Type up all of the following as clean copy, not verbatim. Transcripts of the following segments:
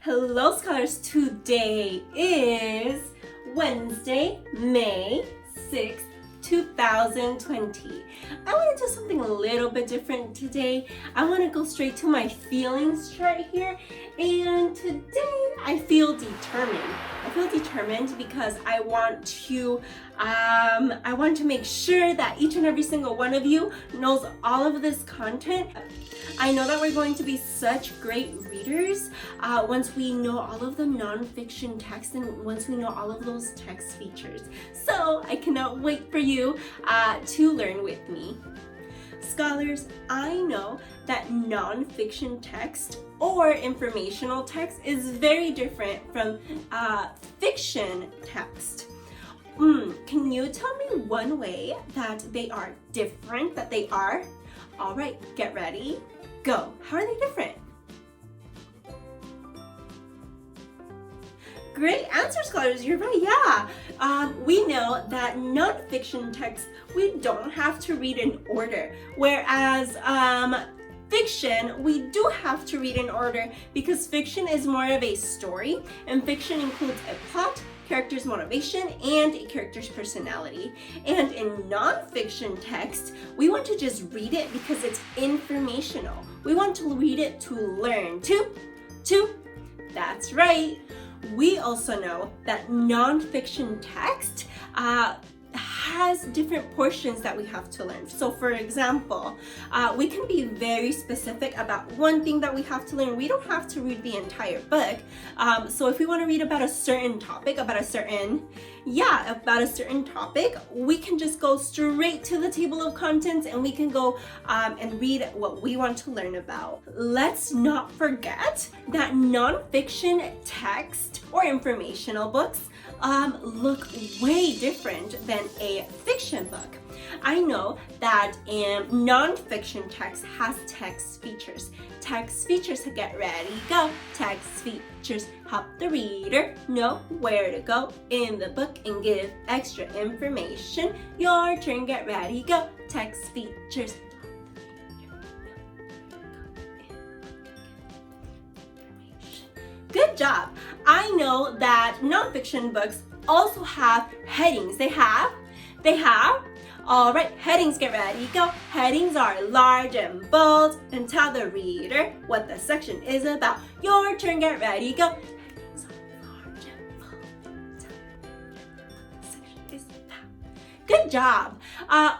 Hello scholars, today is Wednesday, May 6th, 2020. I want to do something a little bit different today. I want to go straight to my feelings chart here, and today I feel determined. I feel determined because I want to make sure that each and every single one of you knows all of this content. I know that we're going to be such great readers once we know all of the nonfiction text and once we know all of those text features. So I cannot wait for you to learn with me. Scholars, I know that nonfiction text or informational text is very different from fiction text. Can you tell me one way that they are different, that they are? All right, get ready, go. How are they different? Great answer, scholars. You're right, yeah. We know that nonfiction text, we don't have to read in order, whereas fiction, we do have to read in order because fiction is more of a story, and fiction includes a plot, character's motivation, and a character's personality. And in nonfiction text, we want to just read it because it's informational. We want to read it to learn, that's right. We also know that nonfiction text has different portions that we have to learn. So for example, we can be very specific about one thing that we have to learn. We don't have to read the entire book. So if we want to read about a certain topic, about a certain topic, we can just go straight to the table of contents and we can go and read what we want to learn about. Let's not forget that nonfiction text or informational books look way different than a fiction book. I know that nonfiction text has text features. Text features, get ready, go. Text features help the reader know where to go in the book and give extra information. Your turn, get ready, go. Text features. Good job. I know that nonfiction books also have headings. They have? All right, headings, get ready, go. Headings are large and bold and tell the reader what the section is about. Your turn, get ready, go. Headings are large and bold. Tell the section is about. Good job.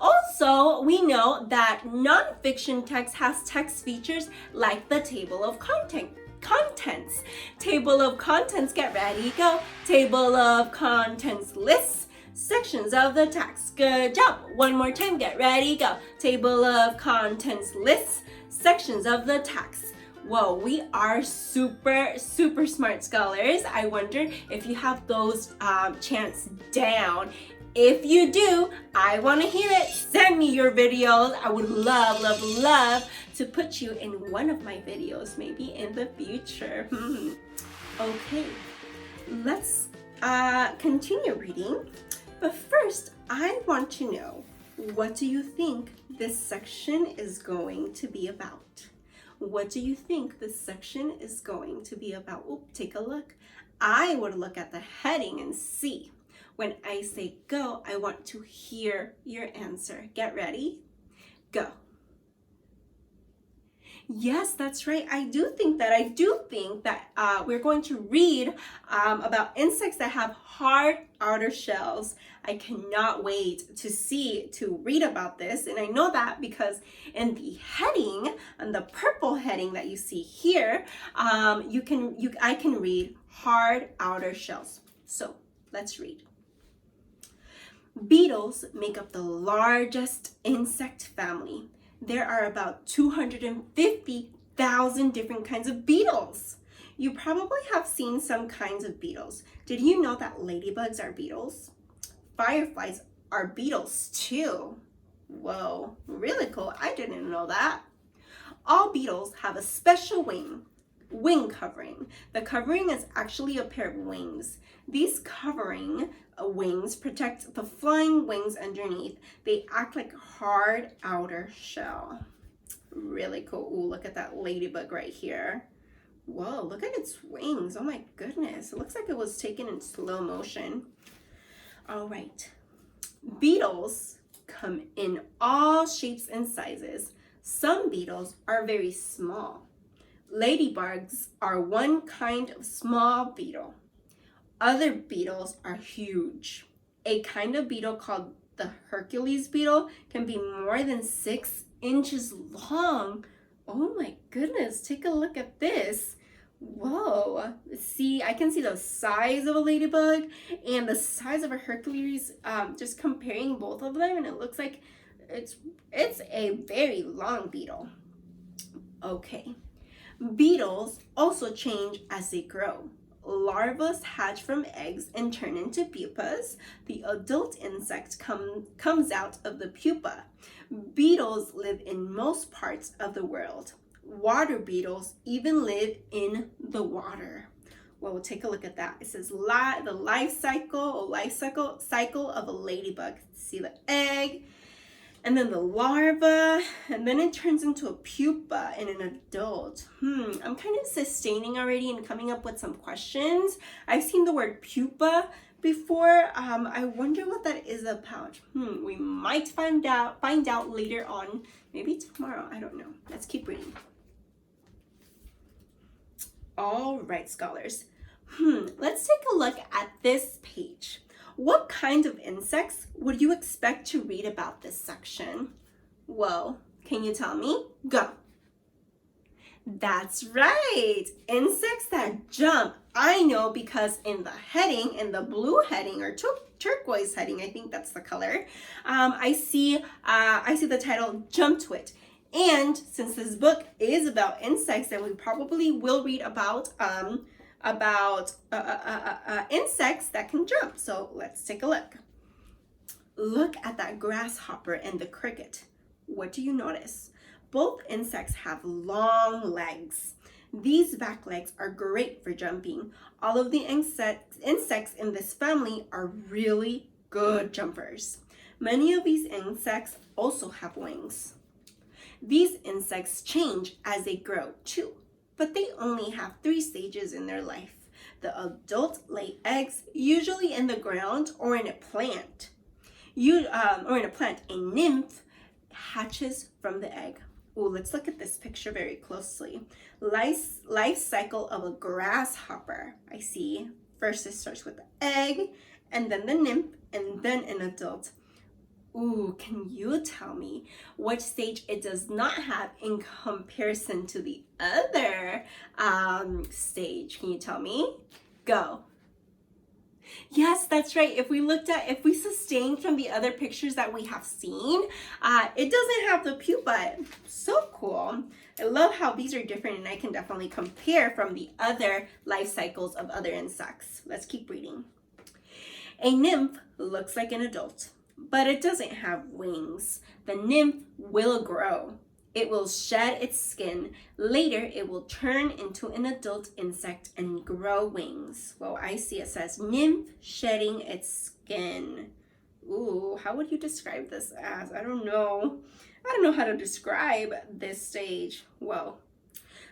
Also, we know that nonfiction text has text features like the table of contents. Table of contents, get ready, go. Table of contents lists sections of the text. Good job. One more time, get ready, go. Table of contents lists sections of the text. Whoa, we are super smart scholars. I wonder if you have those chants down. If you do, I want to hear it. Send me your videos. I would love to put you in one of my videos, maybe in the future. Okay, let's continue reading. But first, I want to know, what do you think this section is going to be about? What do you think this section is going to be about? Oh, take a look. I would look at the heading and see. When I say go, I want to hear your answer. Get ready, go. Yes, that's right. I do think that we're going to read about insects that have hard outer shells. I cannot wait to read about this. And I know that because in the heading, and the purple heading that you see here, I can read hard outer shells. So let's read. Beetles make up the largest insect family. There are about 250,000 different kinds of beetles. You probably have seen some kinds of beetles. Did you know that ladybugs are beetles? Fireflies are beetles too. Whoa, really cool. I didn't know that. All beetles have a special wing covering. The covering is actually a pair of wings. These covering wings protect the flying wings underneath. They act like a hard outer shell. Really cool. Ooh, look at that ladybug right here. Whoa, look at its wings. Oh my goodness. It looks like it was taken in slow motion. All right. Beetles come in all shapes and sizes. Some beetles are very small. Ladybugs are one kind of small beetle. Other beetles are huge. A kind of beetle called the Hercules beetle can be more than 6 inches long. Oh my goodness, take a look at this. Whoa, see, I can see the size of a ladybug and the size of a Hercules, just comparing both of them, and it looks like it's a very long beetle. Okay, beetles also change as they grow. Larvae hatch from eggs and turn into pupas. The adult insect comes out of the pupa. Beetles live in most parts of the world. Water beetles even live in the water. Well, we'll take a look at that. It says the life cycle of a ladybug. See the egg, and then the larva, and then it turns into a pupa and an adult. I'm kind of sustaining already and coming up with some questions. I've seen the word pupa before. I wonder what that is about. We might find out later on, maybe tomorrow. I don't know. Let's keep reading. All right, scholars. Let's take a look at this page. What kind of insects would you expect to read about this section? Well, can you tell me? Go. That's right, insects that jump. I know because in the heading, in the blue heading or turquoise heading, I think that's the color, I see the title Jump to It. And since this book is about insects, then we probably will read about insects that can jump. So let's take a look. Look at that grasshopper and the cricket. What do you notice? Both insects have long legs. These back legs are great for jumping. All of the insects in this family are really good jumpers. Many of these insects also have wings. These insects change as they grow too, but they only have 3 stages in their life. The adult lay eggs, usually in the ground or in a plant. A nymph hatches from the egg. Ooh, let's look at this picture very closely. Life cycle of a grasshopper. I see. First it starts with the egg, and then the nymph, and then an adult. Ooh, can you tell me what stage it does not have in comparison to the other stage? Can you tell me? Go. Yes, that's right. If we sustain from the other pictures that we have seen, it doesn't have the pupa. So cool. I love how these are different, and I can definitely compare from the other life cycles of other insects. Let's keep reading. A nymph looks like an adult, but it doesn't have wings. The nymph will grow. It will shed its skin. Later, it will turn into an adult insect and grow wings. Well, I see it says nymph shedding its skin. Ooh, how would you describe this as? I don't know. I don't know how to describe this stage. Whoa.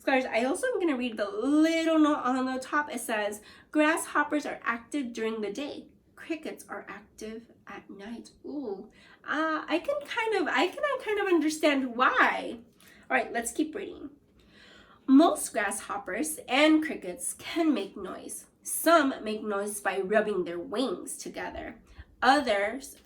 Scholars, I also am going to read the little note on the top. It says, grasshoppers are active during the day. Crickets are active at night. Ooh, I can kind of understand why. All right, let's keep reading. Most grasshoppers and crickets can make noise. Some make noise by rubbing their wings together. Others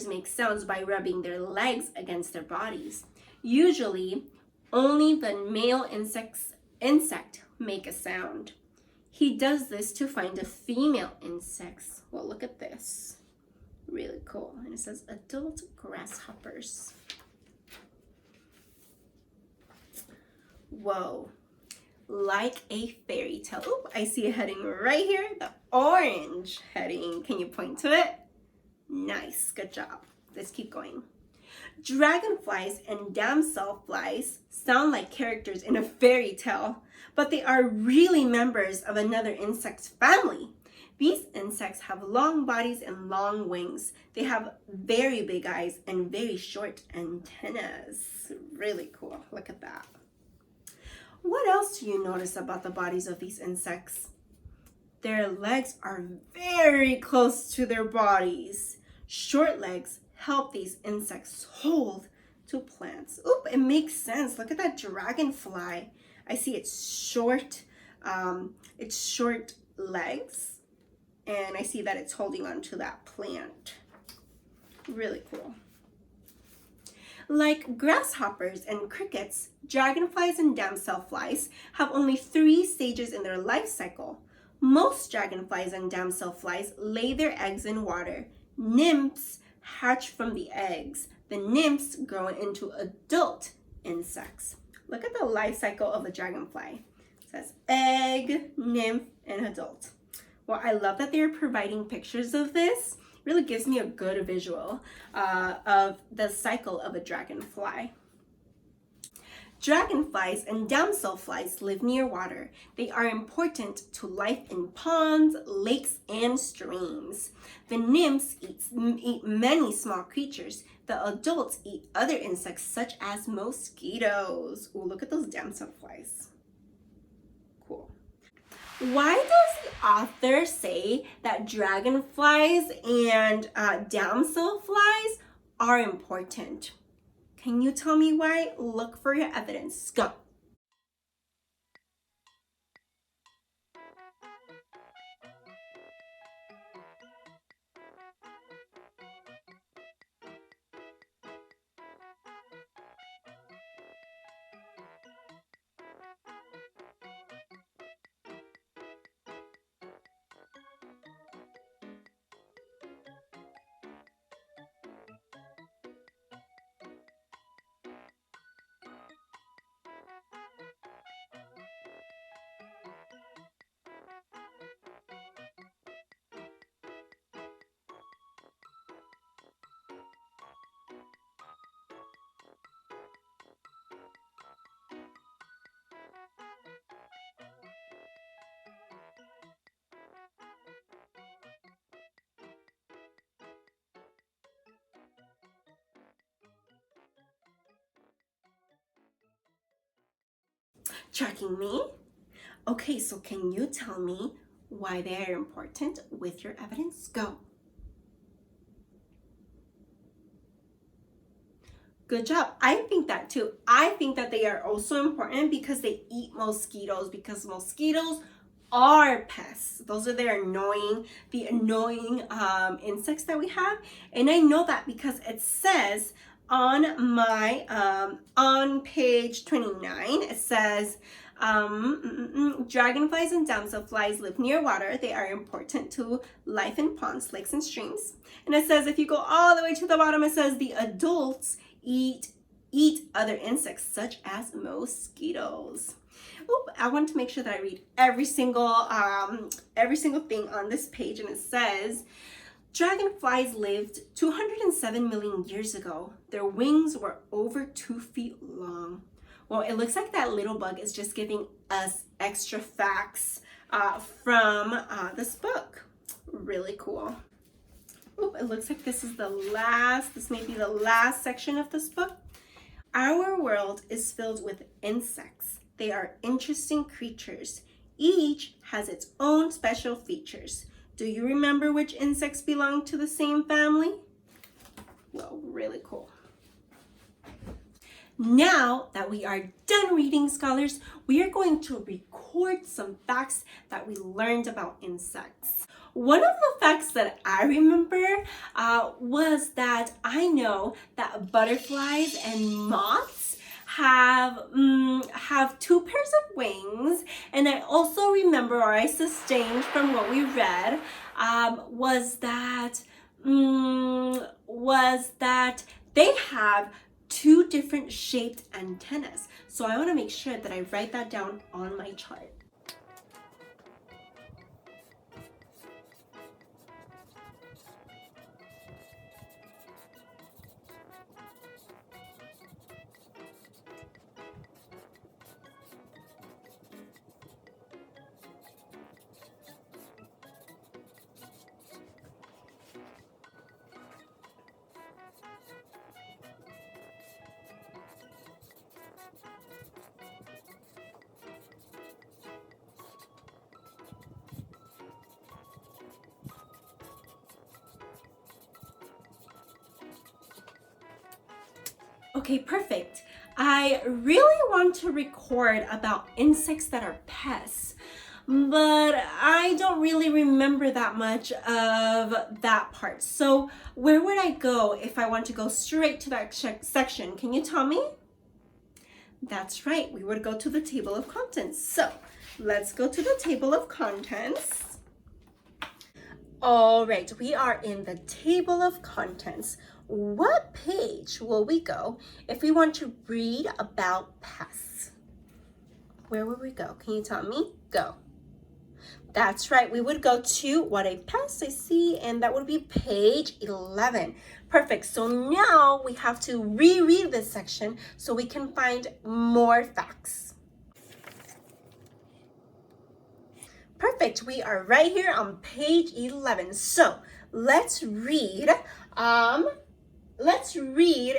make sounds by rubbing their legs against their bodies. Usually, only the male insect make a sound. He does this to find a female insect. Well, look at this. Really cool. And it says adult grasshoppers. Whoa. Like a fairy tale. Oop, I see a heading right here. The orange heading. Can you point to it? Nice. Good job. Let's keep going. Dragonflies and damselflies sound like characters in a fairy tale, but they are really members of another insect family. These insects have long bodies and long wings. They have very big eyes and very short antennas. Really cool. Look at that. What else do you notice about the bodies of these insects? Their legs are very close to their bodies. Short legs help these insects hold to plants. Oop, it makes sense. Look at that dragonfly. I see its short legs, and I see that it's holding on to that plant. Really cool. Like grasshoppers and crickets, dragonflies and damselflies have only 3 stages in their life cycle. Most dragonflies and damselflies lay their eggs in water. Nymphs hatch from the eggs. The nymphs grow into adult insects. Look at the life cycle of a dragonfly. It says egg, nymph, and adult. Well, I love that they're providing pictures of this. Really gives me a good visual of the cycle of a dragonfly. Dragonflies and damselflies live near water. They are important to life in ponds, lakes, and streams. The nymphs eat many small creatures. The adults eat other insects such as mosquitoes. Ooh, look at those damselflies. Cool. Why does the author say that dragonflies and damselflies are important? Can you tell me why? Look for your evidence. Go. Tracking me? Okay, so can you tell me why they are important with your evidence? Go. Good job. I think that too. I think that they are also important because they eat mosquitoes, because mosquitoes are pests. Those are the annoying insects that we have. And I know that because it says on my on page 29, it says dragonflies and damselflies live near water. They are important to life in ponds, lakes, and streams. And it says if you go all the way to the bottom, it says the adults eat other insects such as mosquitoes. Oop, I want to make sure that I read every single thing on this page, and it says dragonflies lived 207 million years ago. Their wings were over 2 feet long. Well, it looks like that little bug is just giving us extra facts from this book. Really cool. Oop, it looks like this may be the last section of this book. Our world is filled with insects. They are interesting creatures. Each has its own special features. Do you remember which insects belong to the same family? Well, really cool. Now that we are done reading, scholars, we are going to record some facts that we learned about insects. One of the facts that I remember was that I know that butterflies and moths have 2 pairs of wings, and I also remember, or I sustained from what we read, was that they have 2 different shaped antennas. So I want to make sure that I write that down on my chart. Okay, perfect. I really want to record about insects that are pests, but I don't really remember that much of that part. So where would I go if I want to go straight to that section? Can you tell me? That's right, we would go to the table of contents. So let's go to the table of contents. All right, we are in the table of contents. What page will we go if we want to read about pests? Where would we go? Can you tell me? Go. That's right, we would go to What a Pest I See, and that would be page 11. Perfect, so now we have to reread this section so we can find more facts. Perfect, we are right here on page 11. So let's read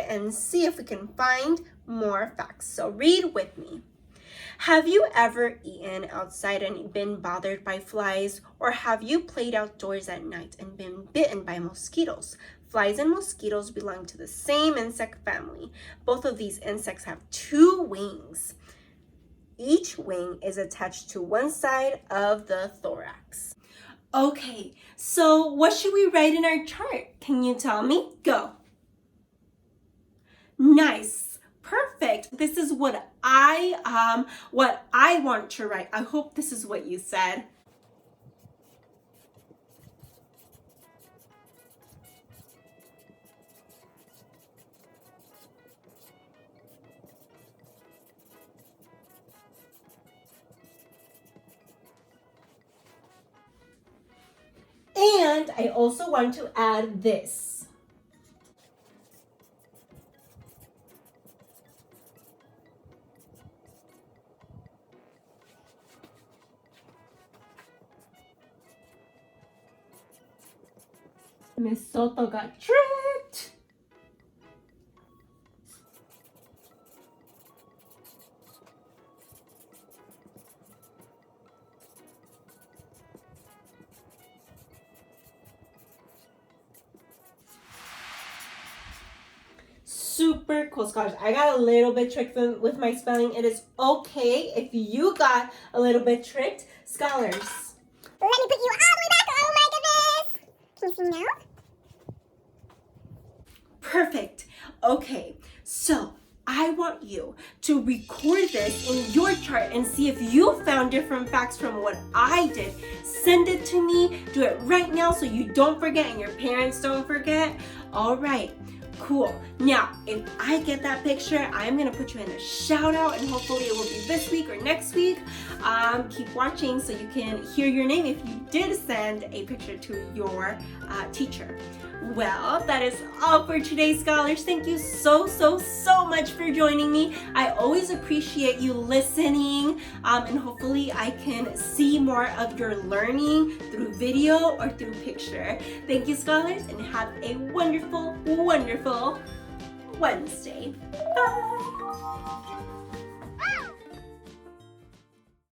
and see if we can find more facts. So read with me. Have you ever eaten outside and been bothered by flies? Or have you played outdoors at night and been bitten by mosquitoes? Flies and mosquitoes belong to the same insect family. Both of these insects have 2 wings. Each wing is attached to one side of the thorax. Okay, so what should we write in our chart? Can you tell me? Go. Nice. Perfect. This is what I want to write. I hope this is what you said. And I also want to add this. Miss Soto got tricked. Super cool, scholars. I got a little bit tricked with my spelling. It is okay if you got a little bit tricked, scholars. Let me put you all the way back. Oh my goodness. Can you see now? Perfect. Okay, so I want you to record this in your chart and see if you found different facts from what I did. Send it to me. Do it right now so you don't forget and your parents don't forget. All right. Cool. Now, if I get that picture, I'm going to put you in a shout out and hopefully it will be this week or next week. Keep watching so you can hear your name if you did send a picture to your teacher. Well, that is all for today, scholars. Thank you so much for joining me. I always appreciate you listening, and hopefully I can see more of your learning through video or through picture. Thank you, scholars, and have a wonderful Wednesday. Bye.